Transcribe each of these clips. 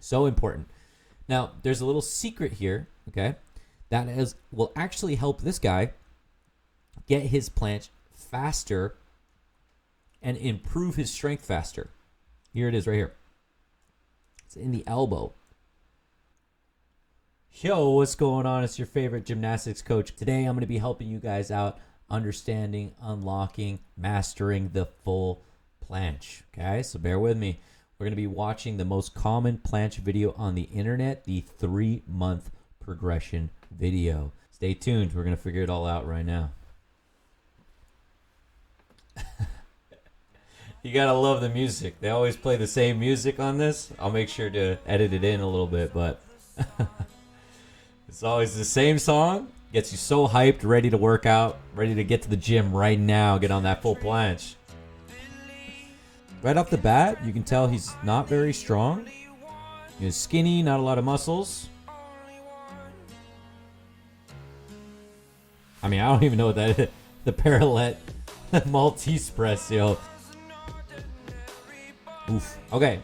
So important. Now, there's a little secret here, okay, will actually help this guy get his planche faster and improve his strength faster. Here it is right here. It's in the elbow. Yo, what's going on? It's your favorite gymnastics coach. Today, I'm going to be helping you guys out understanding, unlocking, mastering the full planche. Okay, so bear with me. We're going to be watching the most common planche video on the internet, the 3-month progression video. Stay tuned. We're going to figure it all out right now. You got to love the music. They always play the same music on this. I'll make sure to edit it in a little bit, but it's always the same song. Gets you so hyped, ready to work out, ready to get to the gym right now, get on that full planche. Right off the bat, you can tell he's not very strong. He's skinny, not a lot of muscles. I mean, I don't even know what that is. The parallel Maltese press, yo. Oof. Okay.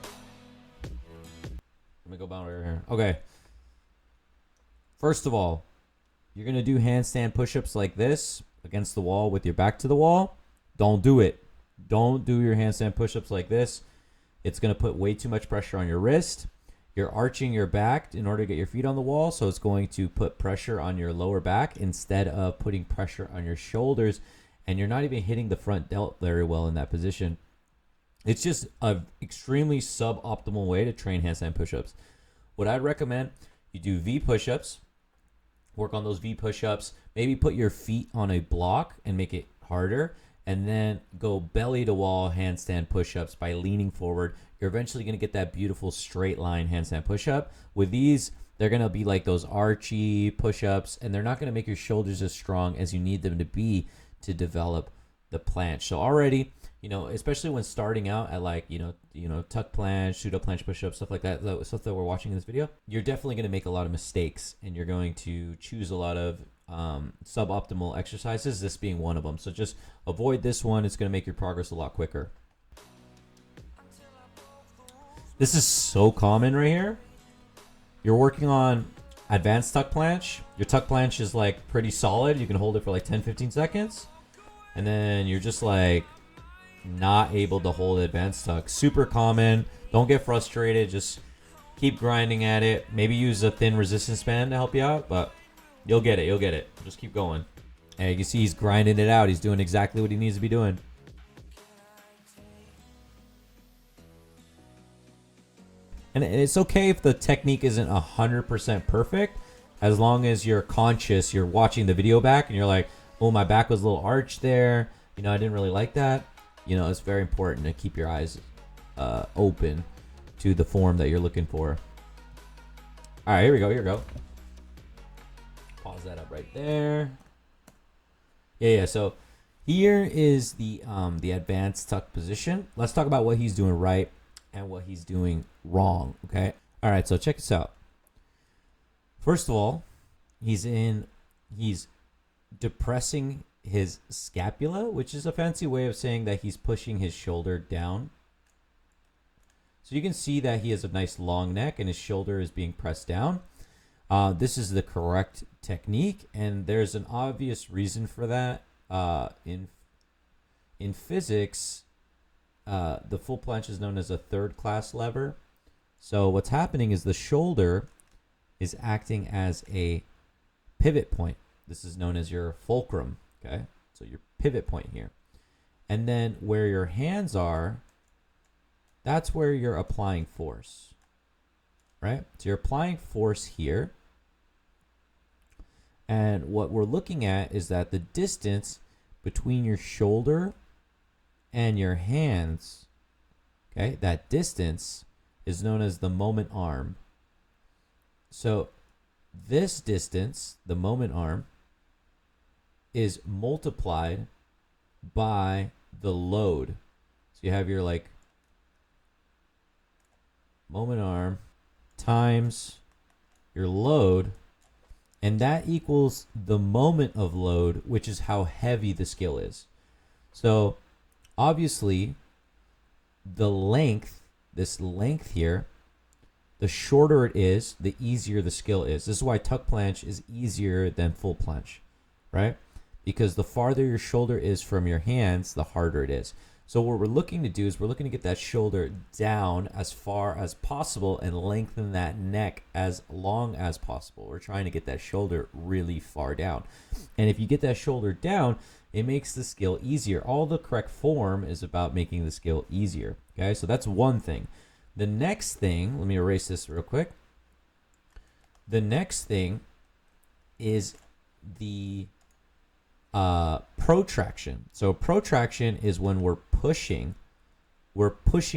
Let me go down over here. Okay. First of all, you're going to do handstand push-ups like this against the wall with your back to the wall. Don't do it. Don't do your handstand push-ups like this. It's going to put way too much pressure on your wrist. You're arching your back in order to get your feet on the wall, so it's going to put pressure on your lower back instead of putting pressure on your shoulders, and you're not even hitting the front delt very well in that position. It's just an extremely suboptimal way to train handstand push-ups. What I'd recommend, you do V push-ups, work on those V push-ups, maybe put your feet on a block and make it harder, and then go belly to wall handstand push-ups by leaning forward. You're eventually going to get that beautiful straight line handstand push-up. With these, they're going to be like those archy push-ups, and they're not going to make your shoulders as strong as you need them to be to develop the planche. So already, especially when starting out at like, tuck planche, pseudo planche push-ups, stuff like that, stuff that we're watching in this video, you're definitely going to make a lot of mistakes, and you're going to choose a lot of suboptimal exercises, this being one of them. So just avoid this one. It's going to make your progress a lot quicker. This is so common right here. You're working on advanced tuck planche. Your tuck planche is like pretty solid. You can hold it for like 10-15 seconds. And then you're just like not able to hold advanced tuck. Super common. Don't get frustrated. Just keep grinding at it. Maybe use a thin resistance band to help you out, but you'll get it. You'll get it. Just keep going. And you can see he's grinding it out. He's doing exactly what he needs to be doing. And it's okay if the technique isn't 100% perfect, as long as you're conscious, you're watching the video back, and you're like, oh, my back was a little arched there. I didn't really like that. It's very important to keep your eyes open to the form that you're looking for. All right, here we go. Here we go. Pause that up right there. Yeah. So here is the advanced tuck position. Let's talk about what he's doing right and what he's doing wrong. Okay. All right. So check this out. First of all, he's depressing his scapula, which is a fancy way of saying that he's pushing his shoulder down. So you can see that he has a nice long neck and his shoulder is being pressed down. This is the correct technique, and there's an obvious reason for that. In physics, the full planche is known as a third-class lever. So what's happening is the shoulder is acting as a pivot point. This is known as your fulcrum, okay? So your pivot point here. And then where your hands are, that's where you're applying force, right? So you're applying force here. And what we're looking at is that the distance between your shoulder and your hands, okay, that distance is known as the moment arm. So this distance, the moment arm, is multiplied by the load. So you have your like moment arm times your load, and that equals the moment of load, which is how heavy the skill is. So obviously the length, this length here, The shorter it is, the easier the skill is. This is why tuck planche is easier than full planche, right? Because the farther your shoulder is from your hands, the harder it is. So what we're looking to do is we're looking to get that shoulder down as far as possible and lengthen that neck as long as possible. We're trying to get that shoulder really far down. And if you get that shoulder down, it makes the skill easier. All the correct form is about making the skill easier. Okay, so that's one thing. The next thing, let me erase this real quick. The next thing is the protraction. So protraction is when we're pushing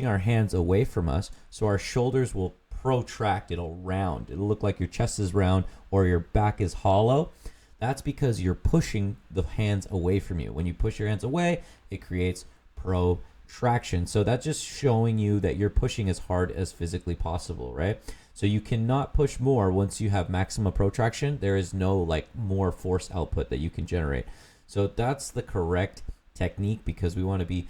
our hands away from us, so our shoulders will protract. It'll round. It'll look like your chest is round or your back is hollow. That's because you're pushing the hands away from you. When you push your hands away, it creates protraction. So that's just showing you that you're pushing as hard as physically possible, right? So you cannot push more once you have maximum protraction. There is no like more force output that you can generate. So that's the correct technique, because we want to be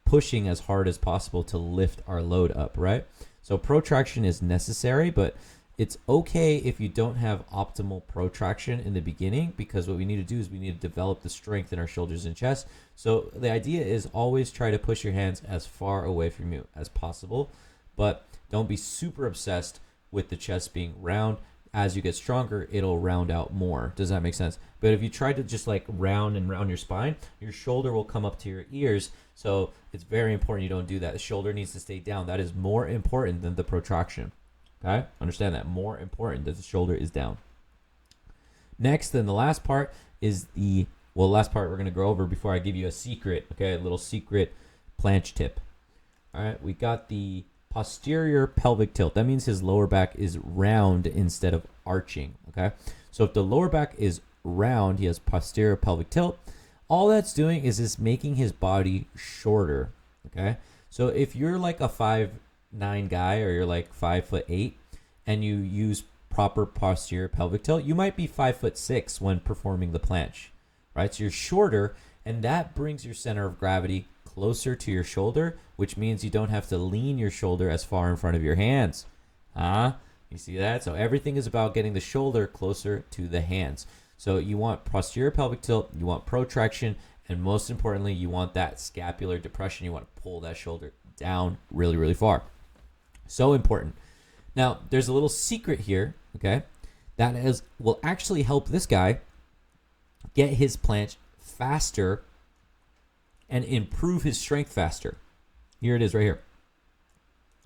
pushing as hard as possible to lift our load up, right? So protraction is necessary, but it's okay if you don't have optimal protraction in the beginning, because what we need to do is we need to develop the strength in our shoulders and chest. So the idea is always try to push your hands as far away from you as possible, but don't be super obsessed with the chest being round. As you get stronger, it'll round out more. Does that make sense? But if you try to just like round and round your spine, your shoulder will come up to your ears. So it's very important you don't do that. The shoulder needs to stay down. That is more important than the protraction. Okay? Understand that. More important that the shoulder is down. Next, then the last part is last part we're going to go over before I give you a secret, okay? A little secret planche tip. All right? We got the posterior pelvic tilt. That means his lower back is round instead of arching, okay? So if the lower back is round, he has posterior pelvic tilt. All that's doing is just making his body shorter, okay? So if you're like a 5'9" guy, or you're like 5'8", and you use proper posterior pelvic tilt, you might be 5'6" when performing the planche, right? So you're shorter, and that brings your center of gravity closer to your shoulder, which means you don't have to lean your shoulder as far in front of your hands. You see that? So everything is about getting the shoulder closer to the hands. So you want posterior pelvic tilt, you want protraction, and most importantly, you want that scapular depression. You want to pull that shoulder down really, really far. So important. Now, there's a little secret here, okay, that will actually help this guy get his planche faster and improve his strength faster. Here it is right here.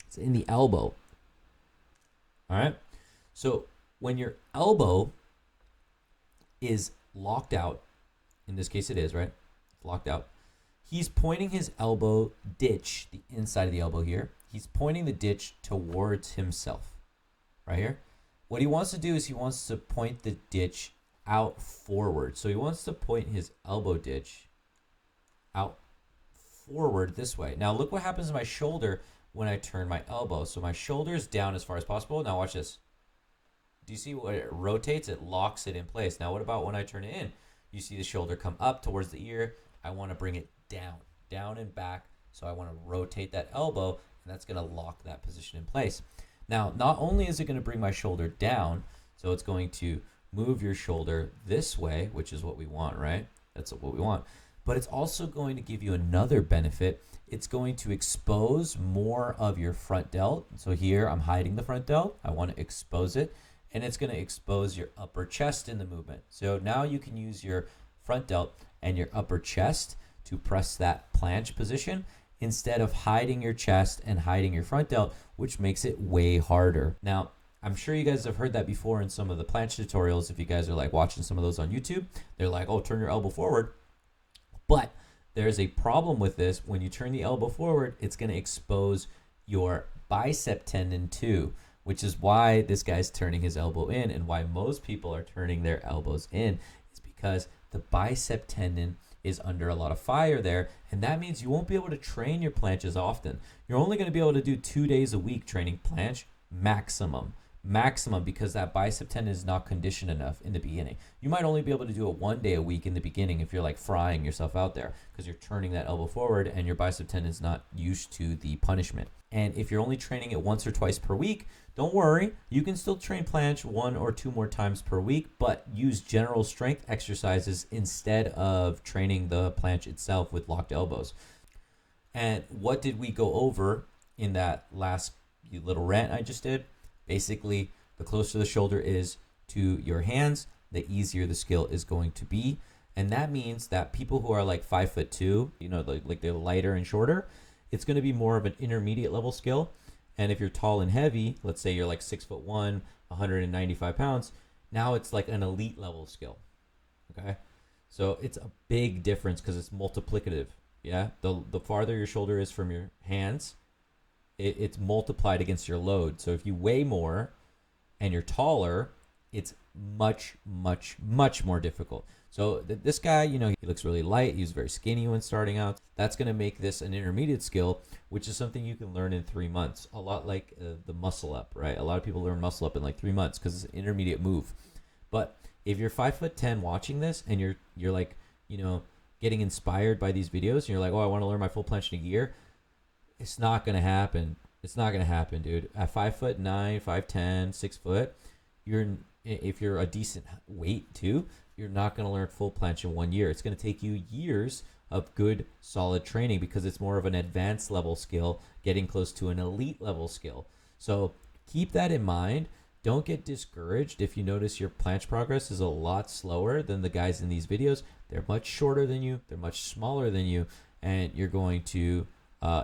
It's in the elbow. All right. So when your elbow is locked out, in this case it is, right? Locked out. He's pointing his elbow ditch, the inside of the elbow here. He's pointing the ditch towards himself, right here. What he wants to do is he wants to point the ditch out forward. So he wants to point his elbow ditch out forward this way. Now look what happens to my shoulder when I turn my elbow. So my shoulder is down as far as possible. Now watch this. Do you see what it rotates? It locks it in place. Now what about when I turn it in? You see the shoulder come up towards the ear. I want to bring it down and back. So I want to rotate that elbow, and that's going to lock that position in place. Now, not only is it going to bring my shoulder down, so it's going to move your shoulder this way, which is what we want, right? That's what we want. But it's also going to give you another benefit. It's going to expose more of your front delt. So here I'm hiding the front delt. I want to expose it. And it's going to expose your upper chest in the movement. So now you can use your front delt and your upper chest to press that planche position instead of hiding your chest and hiding your front delt, which makes it way harder. Now, I'm sure you guys have heard that before in some of the planche tutorials. If you guys are like watching some of those on YouTube, they're like, oh, turn your elbow forward. But there's a problem with this. When you turn the elbow forward, it's going to expose your bicep tendon too, which is why this guy's turning his elbow in, and why most people are turning their elbows in is because the bicep tendon is under a lot of fire there, and that means you won't be able to train your planches often. You're only going to be able to do 2 days a week training planche maximum, because that bicep tendon is not conditioned enough in the beginning. You might only be able to do it 1 day a week in the beginning if you're like frying yourself out there, because you're turning that elbow forward and your bicep tendon is not used to the punishment. And if you're only training it once or twice per week, don't worry, you can still train planche 1 or 2 more times per week, but use general strength exercises instead of training the planche itself with locked elbows. And what did we go over in that last little rant I just did? Basically, the closer the shoulder is to your hands, the easier the skill is going to be. And that means that people who are like 5'2", like they're lighter and shorter, it's going to be more of an intermediate level skill. And if you're tall and heavy, let's say you're like 6'1", 195 pounds, now it's like an elite level skill. Okay, so it's a big difference because it's multiplicative. Yeah, the farther your shoulder is from your hands, it's multiplied against your load. So if you weigh more and you're taller, it's much, much, much more difficult. So this guy, he looks really light. He was very skinny when starting out. That's going to make this an intermediate skill, which is something you can learn in 3 months. A lot like the muscle up, right? A lot of people learn muscle up in like 3 months because it's an intermediate move. But if you're 5'10" watching this and you're like, getting inspired by these videos and you're like, oh, I want to learn my full planche in a year, it's not going to happen. It's not going to happen, dude. At 5'9", 5'10", 6 foot, if you're a decent weight too, you're not going to learn full planche in 1 year. It's going to take you years of good, solid training because it's more of an advanced level skill, getting close to an elite level skill. So keep that in mind. Don't get discouraged if you notice your planche progress is a lot slower than the guys in these videos. They're much shorter than you. They're much smaller than you. And you're going to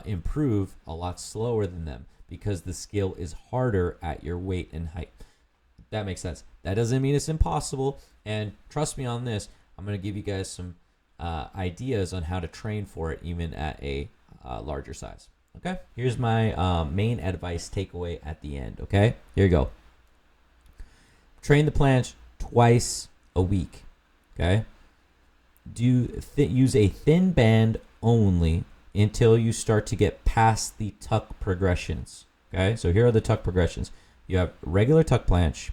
improve a lot slower than them because the skill is harder at your weight and height. That makes sense. That doesn't mean it's impossible. And trust me on this, I'm going to give you guys some ideas on how to train for it even at a larger size. Okay? Here's my main advice takeaway at the end. Okay? Here you go. Train the planche twice a week. Okay? Use a thin band only until you start to get past the tuck progressions. Okay? So here are the tuck progressions. You have regular tuck planche.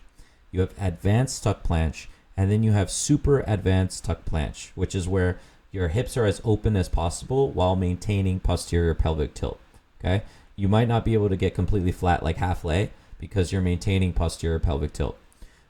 You have advanced tuck planche, and then you have super advanced tuck planche, which is where your hips are as open as possible while maintaining posterior pelvic tilt. Okay, you might not be able to get completely flat like half lay because you're maintaining posterior pelvic tilt.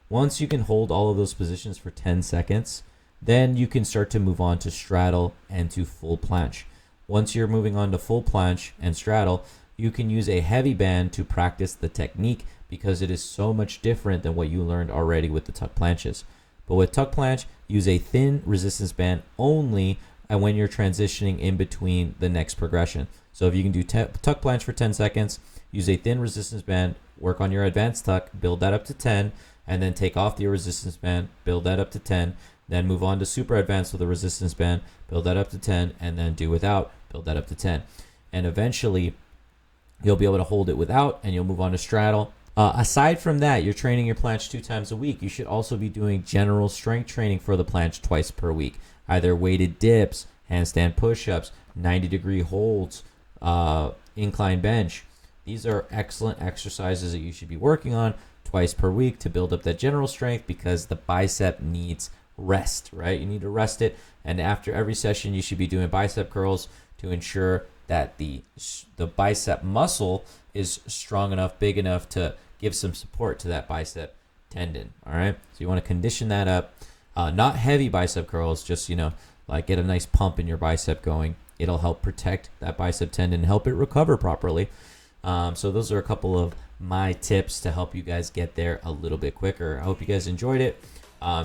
Once you can hold all of those positions for 10 seconds, then you can start to move on to straddle and to full planche. Once you're moving on to full planche and straddle, you can use a heavy band to practice the technique because it is so much different than what you learned already with the tuck planches. But with tuck planche, use a thin resistance band only and when you're transitioning in between the next progression. So if you can do tuck planche for 10 seconds, use a thin resistance band, work on your advanced tuck, build that up to 10, and then take off the resistance band, build that up to 10, then move on to super advanced with a resistance band, build that up to 10, and then do without, build that up to 10. And eventually, you'll be able to hold it without, and you'll move on to straddle. Aside from that, you're training your planche 2 times a week. You should also be doing general strength training for the planche twice per week. Either weighted dips, handstand push-ups, 90-degree holds, incline bench. These are excellent exercises that you should be working on twice per week to build up that general strength because the bicep needs rest, right? You need to rest it. And after every session, you should be doing bicep curls to ensure that the bicep muscle is strong enough, big enough to give some support to that bicep tendon. All right. So you want to condition that up. Not heavy bicep curls, just, like get a nice pump in your bicep going. It'll help protect that bicep tendon and help it recover properly. So those are a couple of my tips to help you guys get there a little bit quicker. I hope you guys enjoyed it.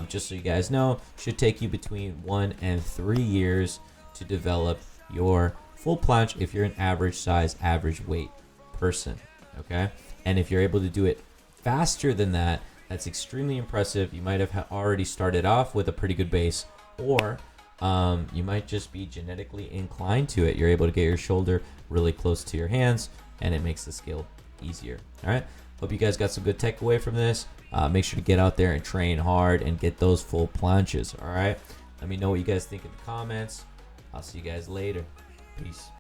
Just so you guys know, should take you between 1 and 3 years to develop your full planche if you're an average size, average weight person. Okay. And if you're able to do it faster than that, that's extremely impressive. You might have already started off with a pretty good base, or you might just be genetically inclined to it. You're able to get your shoulder really close to your hands, and it makes the skill easier. All right. Hope you guys got some good takeaway from this. Make sure to get out there and train hard and get those full planches. All right. Let me know what you guys think in the comments. I'll see you guys later. Peace.